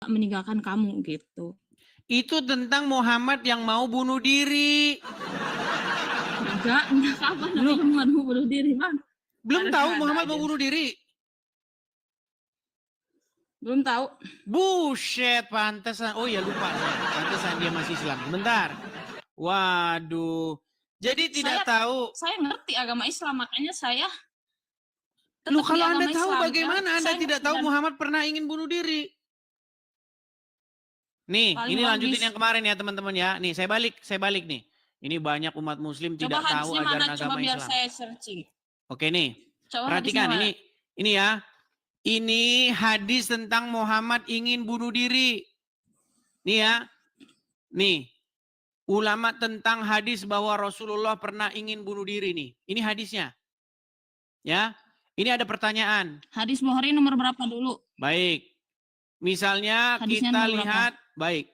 meninggalkan kamu gitu. Itu tentang Muhammad yang mau bunuh diri. Enggak kapan Nabi Muhammad mau bunuh diri, Bang? Belum tahu Muhammad mau bunuh diri? Belum tahu. Buset, pantesan. Oh ya lupa saya. Pantesan dia masih Islam. Bentar. Waduh. Jadi tidak tahu. Saya ngerti agama Islam, makanya saya Lu kalau Anda tahu Islam, bagaimana Anda tidak tahu Muhammad pernah ingin bunuh diri? Nih, ini lanjutin yang kemarin ya teman-teman ya. Nih, saya balik nih. Ini banyak umat muslim tidak tahu ajaran agama Islam. Coba saya searching. Oke nih. Perhatikan ini ya. Ini hadis tentang Muhammad ingin bunuh diri. Nih ya. Nih. Ulama tentang hadis bahwa Rasulullah pernah ingin bunuh diri nih. Ini hadisnya. Ya. Ini ada pertanyaan. Hadis Bukhari nomor berapa dulu? Baik. Misalnya hadisnya kita lihat baik.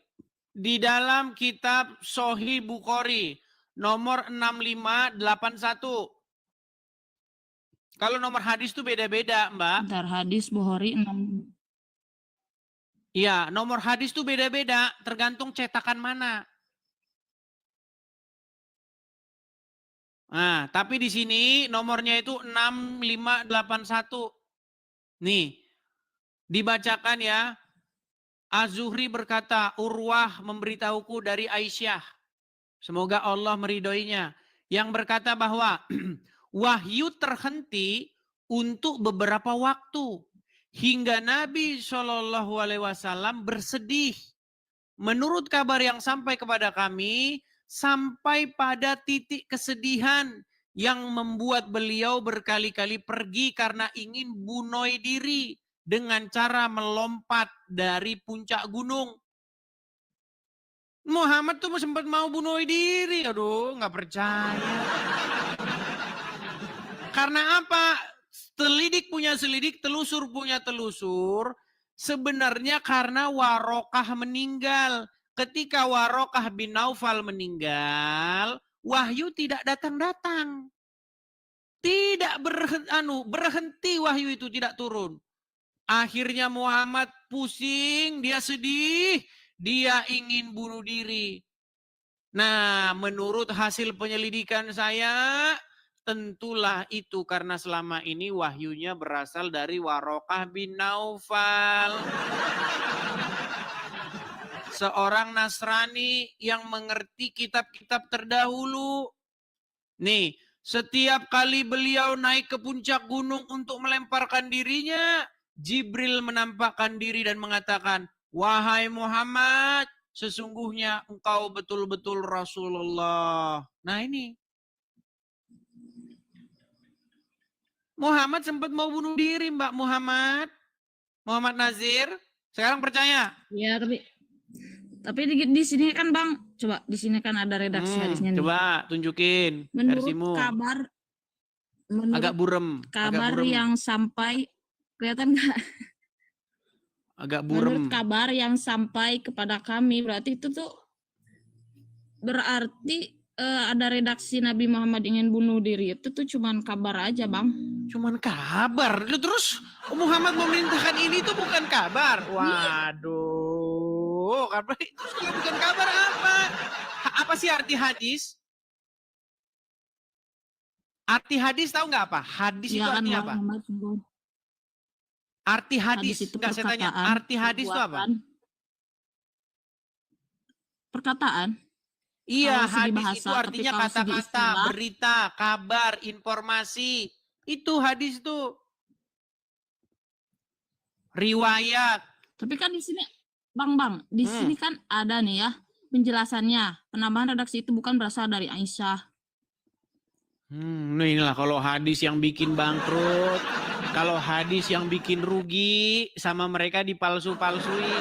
Di dalam kitab Sahih Bukhari nomor 6581. Kalau nomor hadis itu beda-beda, Mbak. Bentar, hadis Bukhari 6. Iya, nomor hadis itu beda-beda, tergantung cetakan mana. Nah, tapi di sini nomornya itu 6581. Nih, dibacakan ya. Az-Zuhri berkata, Urwah memberitahuku dari Aisyah. Semoga Allah meridhoinya. Yang berkata bahwa wahyu terhenti untuk beberapa waktu. Hingga Nabi SAW bersedih. Menurut kabar yang sampai kepada kami, sampai pada titik kesedihan yang membuat beliau berkali-kali pergi karena ingin bunuh diri dengan cara melompat dari puncak gunung. Muhammad tuh sempat mau bunuh diri. Aduh, nggak percaya. Karena apa? Selidik punya selidik, telusur punya telusur. Sebenarnya karena Warokah meninggal. Ketika Warokah bin Naufal meninggal, wahyu tidak datang-datang. Tidak berhenti wahyu itu tidak turun. Akhirnya Muhammad pusing, dia sedih, dia ingin bunuh diri. Nah, menurut hasil penyelidikan saya, tentulah itu karena selama ini wahyunya berasal dari Warokah bin Naufal. Seorang Nasrani yang mengerti kitab-kitab terdahulu. Nih, setiap kali beliau naik ke puncak gunung untuk melemparkan dirinya, Jibril menampakkan diri dan mengatakan, wahai Muhammad, sesungguhnya engkau betul-betul Rasulullah. Nah ini. Muhammad sempat mau bunuh diri, Mbak Muhammad. Muhammad Nazir. Sekarang percaya? Iya, tapi di sini kan Bang, coba di sini kan ada redaksi hadisnya nih. Coba tunjukin menurut kabar, agak burem. Kabar yang sampai, kelihatan nggak? Agak burem. Menurut kabar yang sampai kepada kami, berarti itu tuh berarti ada redaksi Nabi Muhammad ingin bunuh diri. Itu tuh cuman kabar aja, Bang. Cuman kabar. Terus Muhammad memerintahkan ini tuh bukan kabar. Waduh, kabar itu bukan kabar apa? Apa sih arti hadis? Arti hadis tahu nggak apa? Hadis itu artinya apa? Arti hadis itu nggak saya tanya. Arti hadis itu apa? Perkataan. Iya, hadis itu artinya kata-kata, berita, kabar, informasi. Itu hadis itu. Riwayat. Tapi kan di sini, Bang, di sini kan ada nih ya penjelasannya. Penambahan redaksi itu bukan berasal dari Aisyah. Nah inilah kalau hadis yang bikin bangkrut, kalau hadis yang bikin rugi, sama mereka dipalsu-palsui.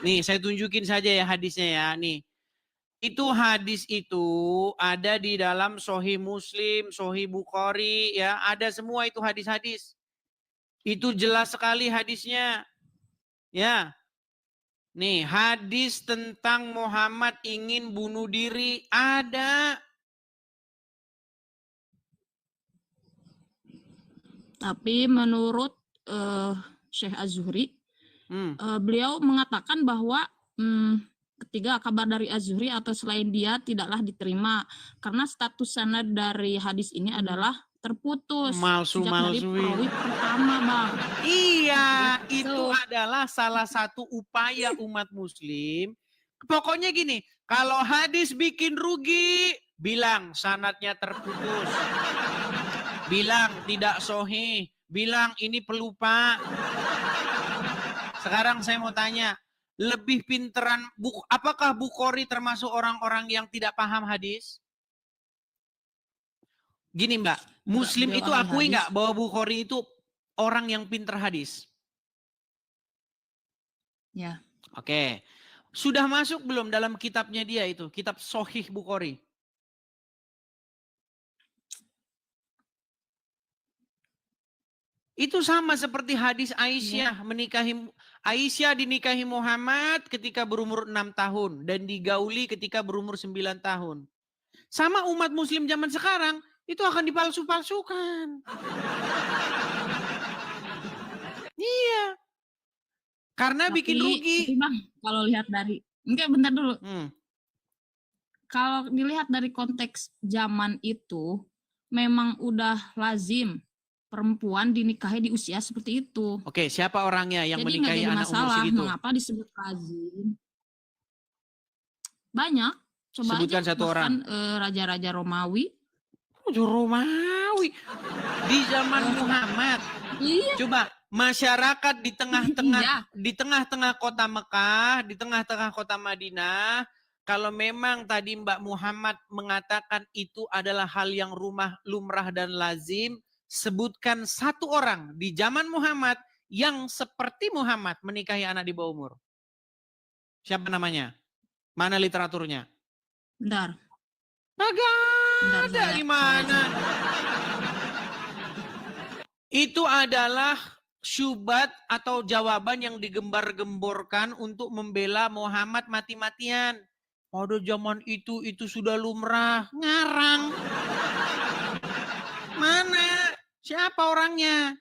Nih saya tunjukin saja ya hadisnya ya. Nih, itu hadis itu ada di dalam Sahih Muslim, Sahih Bukhari ya, ada semua itu hadis-hadis. Itu jelas sekali hadisnya. Ya. Nih, hadis tentang Muhammad ingin bunuh diri ada. Tapi menurut Syekh Az-Zuhri, Beliau mengatakan bahwa ketiga, kabar dari Az-Zuhri atau selain dia tidaklah diterima karena status sanad dari hadis ini adalah terputus sejak dari perawi pertama, Bang. Iya, Gitu. itu adalah salah satu upaya umat muslim. Pokoknya gini, kalau hadis bikin rugi, bilang sanadnya terputus. Bilang tidak sahih, bilang ini pelupa. Sekarang saya mau tanya, lebih pinteran, apakah Bukhari termasuk orang-orang yang tidak paham hadis? Gini Mbak, Muslim itu akui nggak bahwa Bukhari itu orang yang pinter hadis? Ya. Oke. Sudah masuk belum dalam kitabnya dia itu, kitab Sahih Bukhari? Itu sama seperti hadis Aisyah Aisyah dinikahi Muhammad ketika berumur 6 tahun dan digauli ketika berumur 9 tahun. Sama umat muslim zaman sekarang, itu akan dipalsu-palsukan. Iya. Karena bikin rugi. Tapi Bang, kalau lihat dari, bentar dulu. Kalau dilihat dari konteks zaman itu, memang udah lazim perempuan dinikahi di usia seperti itu. Oke, siapa orangnya yang jadi menikahi anak umur segitu? Mengapa disebut lazim? Banyak. Coba sebutkan aja, satu orang. Raja-raja Romawi. Raja Romawi di zaman Muhammad. Iya. Coba masyarakat di tengah-tengah kota Mekah, di tengah-tengah kota Madinah. Kalau memang tadi Mbak Muhammad mengatakan itu adalah hal yang lumrah dan lazim, sebutkan satu orang di zaman Muhammad yang seperti Muhammad menikahi anak di bawah umur. Siapa namanya? Mana literaturnya? Bentar. Ada di mana? Itu adalah syubhat atau jawaban yang digembar-gemborkan untuk membela Muhammad mati-matian. Pada zaman itu sudah lumrah. Ngarang. Mana? Siapa orangnya?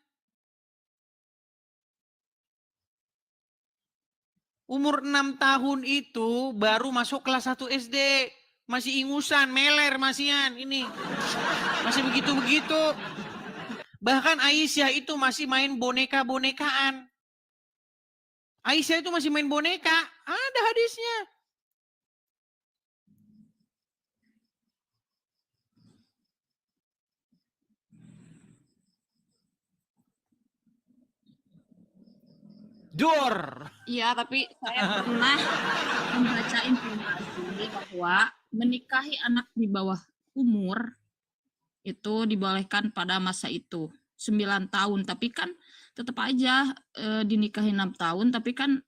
Umur 6 tahun itu baru masuk kelas 1 SD. Masih ingusan, meler masihan ini. Masih begitu-begitu. Bahkan Aisyah itu masih main boneka-bonekaan. Aisyah itu masih main boneka. Ada hadisnya. Iya, tapi saya pernah membaca informasi bahwa menikahi anak di bawah umur itu dibolehkan pada masa itu 9 tahun, tapi kan tetap aja dinikahi 6 tahun, tapi kan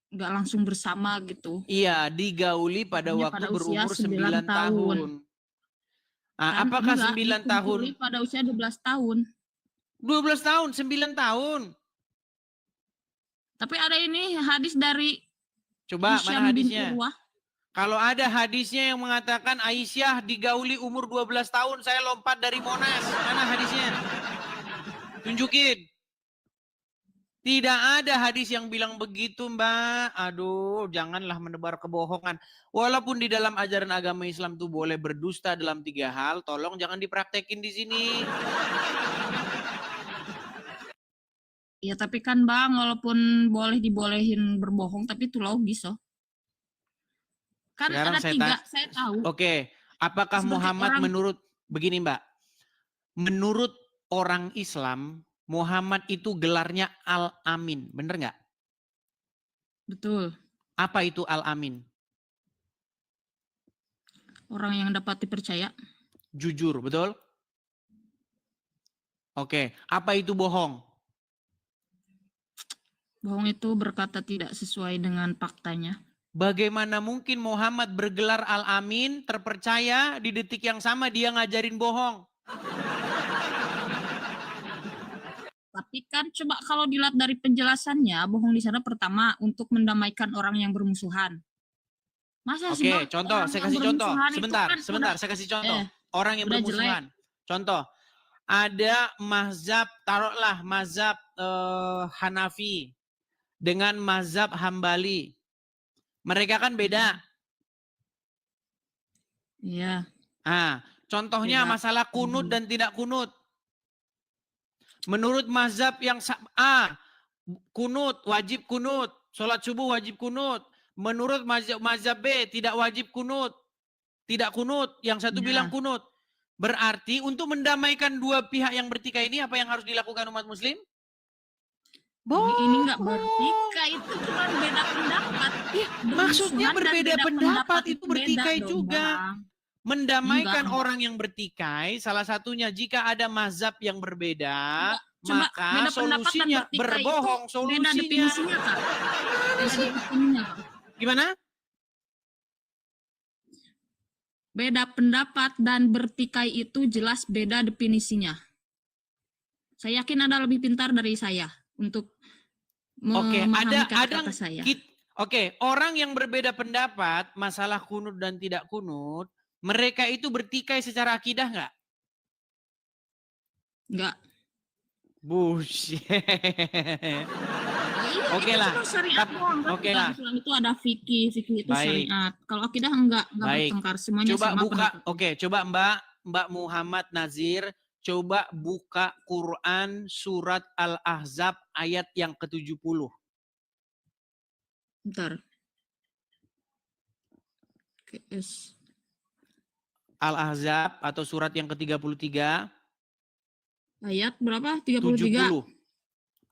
nggak langsung bersama gitu. Iya, digauli pada waktu berumur 9 tahun. Nah, apakah 9 tahun? Pada usia 12 tahun. 12 tahun, 9 tahun. Tapi ada ini hadis dari Coba mana hadisnya? Kalau ada hadisnya yang mengatakan Aisyah digauli umur 12 tahun, saya lompat dari Monas. Mana hadisnya? Tunjukin. Tidak ada hadis yang bilang begitu, Mbak. Aduh, janganlah menebar kebohongan. Walaupun di dalam ajaran agama Islam itu boleh berdusta dalam 3 hal, tolong jangan dipraktekin di sini. Ya tapi kan Bang, walaupun dibolehin berbohong, tapi itu logis loh. Kan sekarang ada 3, saya tahu. Oke, apakah Muhammad begini Mbak, menurut orang Islam, Muhammad itu gelarnya Al-Amin, bener nggak? Betul. Apa itu Al-Amin? Orang yang dapat dipercaya. Jujur, betul? Oke, apa itu bohong? Bohong itu berkata tidak sesuai dengan faktanya. Bagaimana mungkin Muhammad bergelar Al-Amin, terpercaya, di detik yang sama dia ngajarin bohong? Tapi kan coba kalau dilihat dari penjelasannya, bohong di sana pertama untuk mendamaikan orang yang bermusuhan. Masa sih Bang? Oke, contoh, saya kasih contoh. Sebentar, saya kasih contoh. Orang yang bermusuhan. Contoh, ada mazhab, taruhlah mazhab Hanafi. dengan mazhab Hambali. Mereka kan beda. Iya. Nah, contohnya Beda. masalah kunut dan tidak kunut. Menurut mazhab yang A, kunut, wajib kunut. Sholat subuh wajib kunut. Menurut mazhab B, tidak wajib kunut. Tidak kunut. Yang satu bilang Ya. kunut. Berarti untuk mendamaikan dua pihak yang bertikai ini, apa yang harus dilakukan umat muslim? Ini nggak bertikai, itu cuma beda pendapat. Maksudnya Bermusuhan dan berbeda beda pendapat itu beda bertikai dong, juga. Bang. Mendamaikan Enggak. orang yang bertikai, salah satunya jika ada mazhab yang berbeda, Coba maka beda pendapat dan solusinya bertikai berbohong itu beda solusinya. definisinya, Kak. Beda definisinya, Kak. Gimana? Beda pendapat dan bertikai itu jelas beda definisinya. Saya yakin Anda lebih pintar dari saya untuk Oke, memahami ada kata-kata saya. Oke, orang yang berbeda pendapat masalah kunut dan tidak kunut, mereka itu bertikai secara akidah nggak? Enggak. Bullshit. Iya, Oke itu lah. cuma syariat doang. Kan? Oke lah. Islam itu ada fikih itu Baik. syariat. Kalau akidah enggak Baik. bertengkar, semuanya Coba sama buka. pendapat. Oke, coba Mbak Muhammad Nazir, coba buka Quran surat Al-Ahzab ayat yang ke-70. Bentar. KS. Al-Ahzab atau surat yang ke-33. Ayat berapa? 33.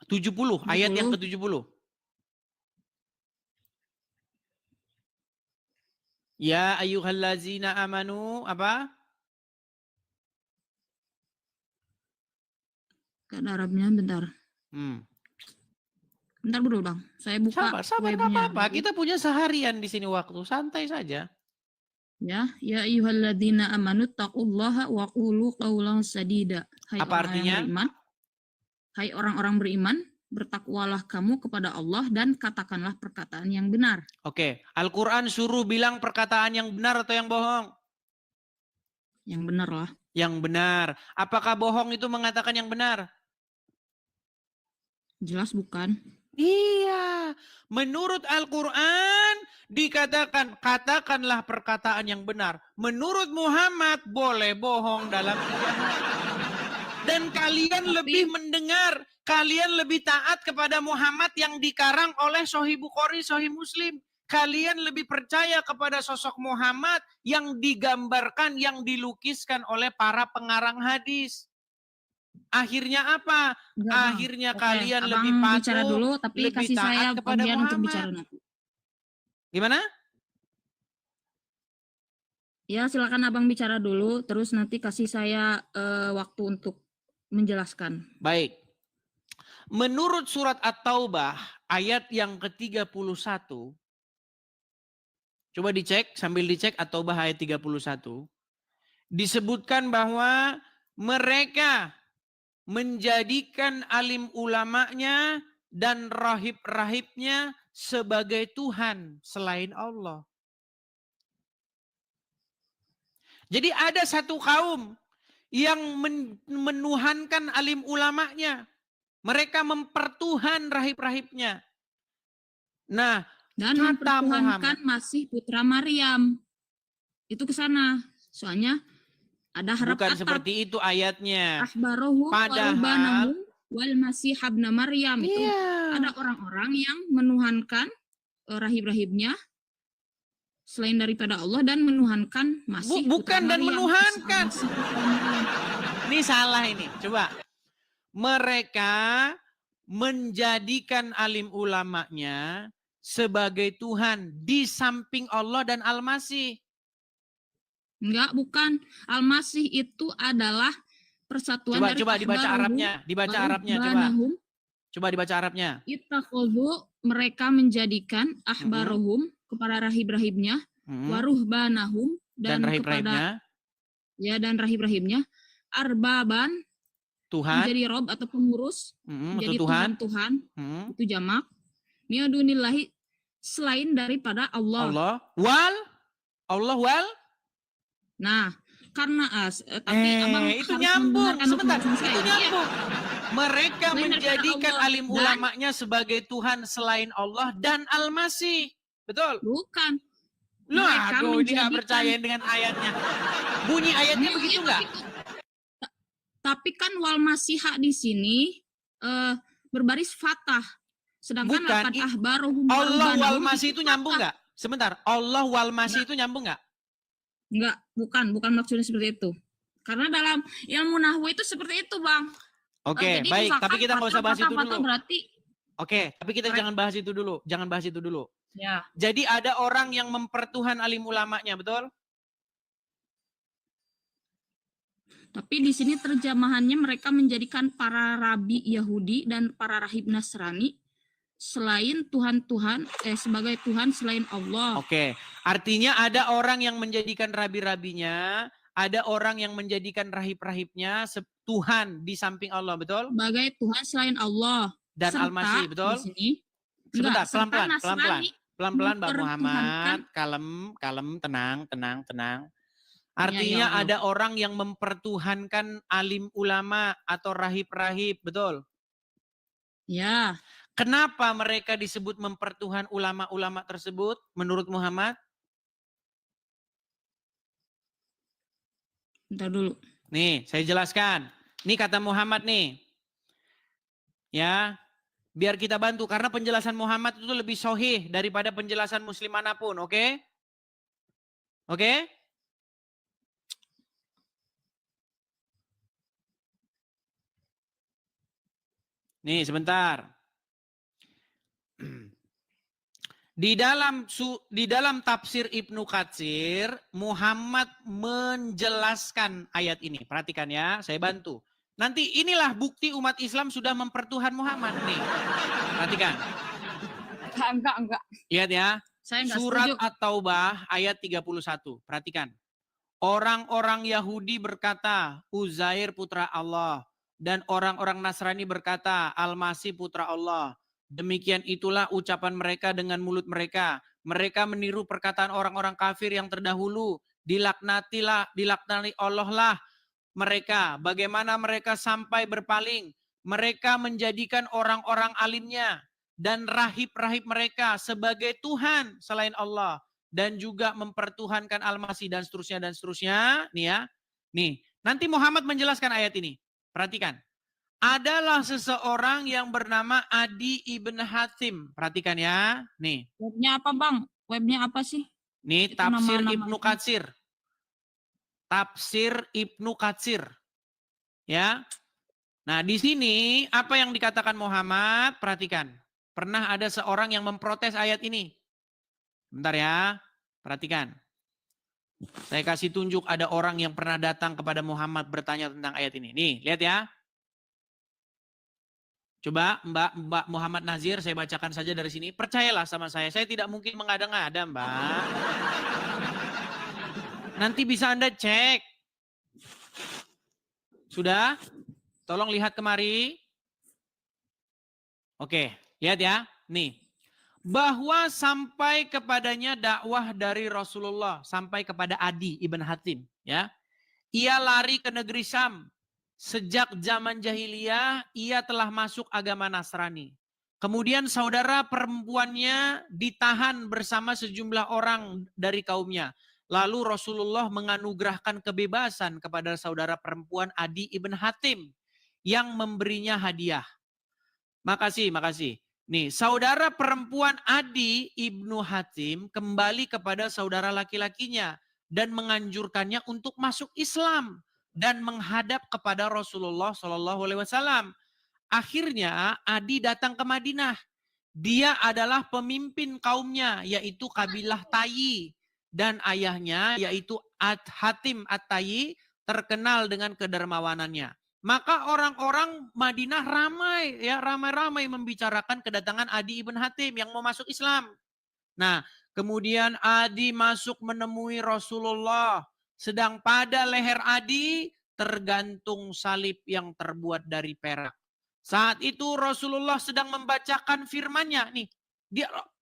70, ayat yang 70. ke-70. Ya ayyuhallazina amanu apa? Gak ada Arabnya, bentar. Bentar dulu, Bang. Saya buka Sabar, nggak webnya. apa-apa. Kita punya seharian di sini waktu, santai saja. Ya ayyuhalladzina amanu taqullaha wa qulu qawlan sadida. Hai Apa artinya? Hai orang-orang beriman, bertakwalah kamu kepada Allah dan katakanlah perkataan yang benar. Oke, Al-Quran suruh bilang perkataan yang benar atau yang bohong? Yang benar lah. Yang benar. Apakah bohong itu mengatakan yang benar? Jelas bukan. Iya, menurut Al-Quran dikatakan, katakanlah perkataan yang benar. Menurut Muhammad boleh bohong dalam dan kalian lebih mendengar, kalian lebih taat kepada Muhammad yang dikarang oleh Sahih Bukhari, Sahih Muslim. Kalian lebih percaya kepada sosok Muhammad yang digambarkan, yang dilukiskan oleh para pengarang hadis. Akhirnya apa? Enggak, Akhirnya Oke, kalian Abang lebih patuh, bicara dulu, tapi lebih kasih taat saya kepada bagian untuk Muhammad. bicara nanti. Gimana? Ya, silakan Abang bicara dulu, terus nanti kasih saya waktu untuk menjelaskan. Baik. Menurut surat At-Taubah ayat yang ke-31, coba dicek, sambil dicek At-Taubah ayat 31, disebutkan bahwa mereka menjadikan alim ulamanya dan rahib-rahibnya sebagai Tuhan selain Allah. Jadi ada satu kaum yang menuhankan alim ulamanya. Mereka mempertuhan rahib-rahibnya. Nah, dan mempertuhankan Masih putra Maryam. Itu ke sana. Soalnya ada harap bukan atap. seperti itu ayatnya. Ahbarohu Padahal wal Masih habna Maryam. Itu ada orang-orang yang menuhankan rahib-rahibnya selain daripada Allah dan menuhankan Masih bukan dan Maryam. menuhankan. Ini salah ini. Coba. Mereka menjadikan alim ulamanya sebagai Tuhan di samping Allah dan Al-Masih. Enggak, bukan. Al-Masih itu adalah persatuan dari coba dibaca Arabnya, coba dibaca Arabnya. Ittakhadhu, mereka menjadikan ahbarohum kepada rahib-rahibnya, waruhbanahum dan rahib-rahibnya, dan rahib-rahibnya, arbaban, Tuhan, menjadi rob atau pengurus, menjadi Tuhan, itu jamak, mi'adunillahi, selain daripada Allah. Allah. Nah, karena tapi Abang itu harus nyambung. mendengarkan Sebentar, penjelasan saya. itu nyambung. Mereka Selain daripada menjadikan Allah. alim Dan ulamanya sebagai Tuhan selain Allah dan Al-Masih. Betul? bukan. Loh, Mereka aduh, ini nggak menjadikan. percaya dengan ayatnya. Bunyi ayatnya Iya, begitu nggak? tapi kan wal masiha di sini berbaris fatah. Sedangkan Bukan. laqad ahbaruhum wa Allah wal rubanahum Masih itu itu nyambung fatah. nggak? Sebentar. Allah wal Masih itu nyambung nggak? Enggak, bukan maksudnya seperti itu. Karena dalam ilmu nahwu itu seperti itu, Bang. Oke, Jadi baik. Tapi misalkan kita nggak usah bahas itu fatah dulu. berarti Oke, tapi kita korek. jangan bahas itu dulu. Jangan bahas itu dulu. Ya. Jadi ada orang yang mempertuhan alim ulamanya, betul? Tapi di sini terjemahannya mereka menjadikan para rabi Yahudi dan para rahib Nasrani selain Tuhan-Tuhan sebagai Tuhan selain Allah. Oke, artinya ada orang yang menjadikan rabi-rabinya, ada orang yang menjadikan rahib-rahibnya Tuhan di samping Allah, betul? Sebagai Tuhan selain Allah. Dan Serta Al-Masih, betul? di sini Sebentar, serta pelan-pelan, pelan-pelan. Nasrani Pelan-pelan Mbak mempertuhankan. Muhammad, kalem, tenang. Ya, Artinya ya Allah. ada orang yang mempertuhankan alim ulama atau rahib-rahib, betul? Ya, Kenapa mereka disebut mempertuhan ulama-ulama tersebut menurut Muhammad? bentar dulu. Nih, saya jelaskan. Ini kata Muhammad nih. Ya, biar kita bantu. Karena penjelasan Muhammad itu lebih sahih daripada penjelasan muslim manapun, oke? Oke? Nih, sebentar. Di dalam tafsir Ibnu Katsir, Muhammad menjelaskan ayat ini. Perhatikan ya, saya bantu. Nanti inilah bukti umat Islam sudah mempertuhan Muhammad nih. Perhatikan. Enggak. Lihat ya. Saya enggak Surat setuju. At-Taubah ayat 31. Perhatikan. Orang-orang Yahudi berkata, Uzair putra Allah. Dan orang-orang Nasrani berkata, Al-Masih putra Allah. Demikian itulah ucapan mereka dengan mulut mereka. Mereka meniru perkataan orang-orang kafir yang terdahulu. Dilaknati Allah lah mereka. Bagaimana mereka sampai berpaling. Mereka menjadikan orang-orang alimnya dan rahib-rahib mereka sebagai Tuhan selain Allah. Dan juga mempertuhankan Al-Masih dan seterusnya. Nih ya. Nih, nanti Muhammad menjelaskan ayat ini. Perhatikan. Adalah seseorang yang bernama Adi ibn Hatim. Perhatikan ya. Nih. Webnya apa, Bang? Webnya apa sih? Nih Itu tafsir nama-nama Ibnu itu. Katsir. Tafsir Ibnu Katsir. Ya. Nah, di sini apa yang dikatakan Muhammad? Perhatikan. Pernah ada seorang yang memprotes ayat ini. Bentar ya. Perhatikan. Saya kasih tunjuk ada orang yang pernah datang kepada Muhammad bertanya tentang ayat ini. Nih, lihat ya. Coba Mbak Muhammad Nazir, saya bacakan saja dari sini. Percayalah sama saya tidak mungkin mengada-ngada Mbak. Nanti bisa Anda cek. Sudah? Tolong lihat kemari. Oke, lihat ya. Nih. Bahwa sampai kepadanya dakwah dari Rasulullah. Sampai kepada Adi ibn Hatim. Ya. Ia lari ke negeri Syam. Sejak zaman jahiliyah, ia telah masuk agama Nasrani. Kemudian saudara perempuannya ditahan bersama sejumlah orang dari kaumnya. Lalu Rasulullah menganugerahkan kebebasan kepada saudara perempuan Adi ibn Hatim yang memberinya hadiah. Makasih. Nih, saudara perempuan Adi ibnu Hatim kembali kepada saudara laki-lakinya dan menganjurkannya untuk masuk Islam dan menghadap kepada Rasulullah Shallallahu Alaihi Wasallam. Akhirnya Adi datang ke Madinah. Dia adalah pemimpin kaumnya, yaitu kabilah Tayyi, dan ayahnya yaitu Hatim At-Tayyi terkenal dengan kedermawanannya. Maka orang-orang Madinah ramai membicarakan kedatangan Adi ibn Hatim yang mau masuk Islam. Nah, kemudian Adi masuk menemui Rasulullah. Sedang pada leher Adi tergantung salib yang terbuat dari perak. Saat itu Rasulullah sedang membacakan firman-Nya. Nih,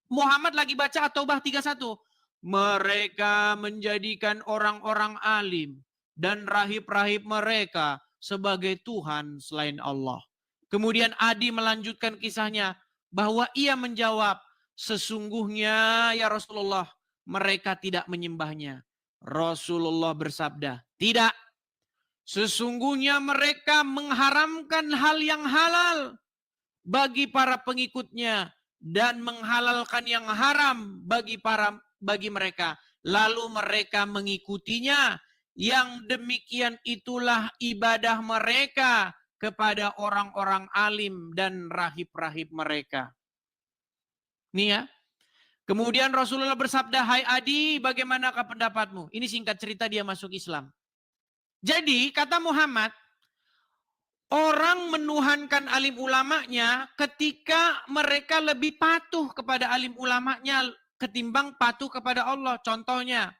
Muhammad lagi baca At-Taubah 31. Mereka menjadikan orang-orang alim dan rahib-rahib mereka sebagai Tuhan selain Allah. Kemudian Adi melanjutkan kisahnya bahwa ia menjawab, sesungguhnya ya Rasulullah, mereka tidak menyembahnya. Rasulullah bersabda, tidak. Sesungguhnya mereka mengharamkan hal yang halal bagi para pengikutnya dan menghalalkan yang haram bagi mereka. Lalu mereka mengikutinya. Yang demikian itulah ibadah mereka kepada orang-orang alim dan rahib-rahib mereka. Nih ya. Kemudian Rasulullah bersabda, hai Adi, bagaimanakah pendapatmu? Ini singkat cerita dia masuk Islam. Jadi kata Muhammad, orang menuhankan alim ulamanya ketika mereka lebih patuh kepada alim ulamanya ketimbang patuh kepada Allah. Contohnya,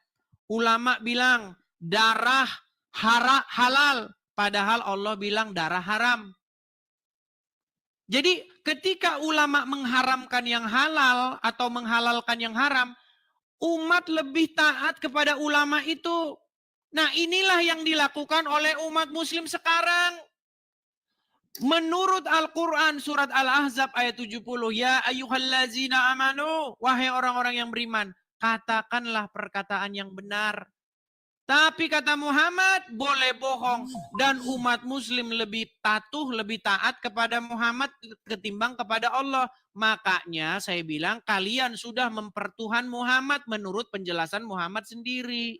ulama bilang darah halal, padahal Allah bilang darah haram. Jadi ketika ulama mengharamkan yang halal atau menghalalkan yang haram, umat lebih taat kepada ulama itu. Nah, inilah yang dilakukan oleh umat muslim sekarang. Menurut Al-Quran surat Al-Ahzab ayat 70, ya ayyuhallazina amanu, wahai orang-orang yang beriman, katakanlah perkataan yang benar. Tapi kata Muhammad, boleh bohong. Dan umat muslim lebih patuh, lebih taat kepada Muhammad ketimbang kepada Allah. Makanya saya bilang, kalian sudah mempertuhan Muhammad menurut penjelasan Muhammad sendiri.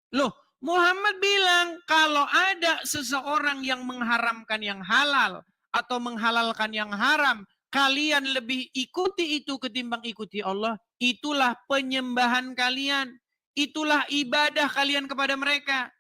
Loh, Muhammad bilang, kalau ada seseorang yang mengharamkan yang halal atau menghalalkan yang haram, kalian lebih ikuti itu ketimbang ikuti Allah. Itulah penyembahan kalian. Itulah ibadah kalian kepada mereka.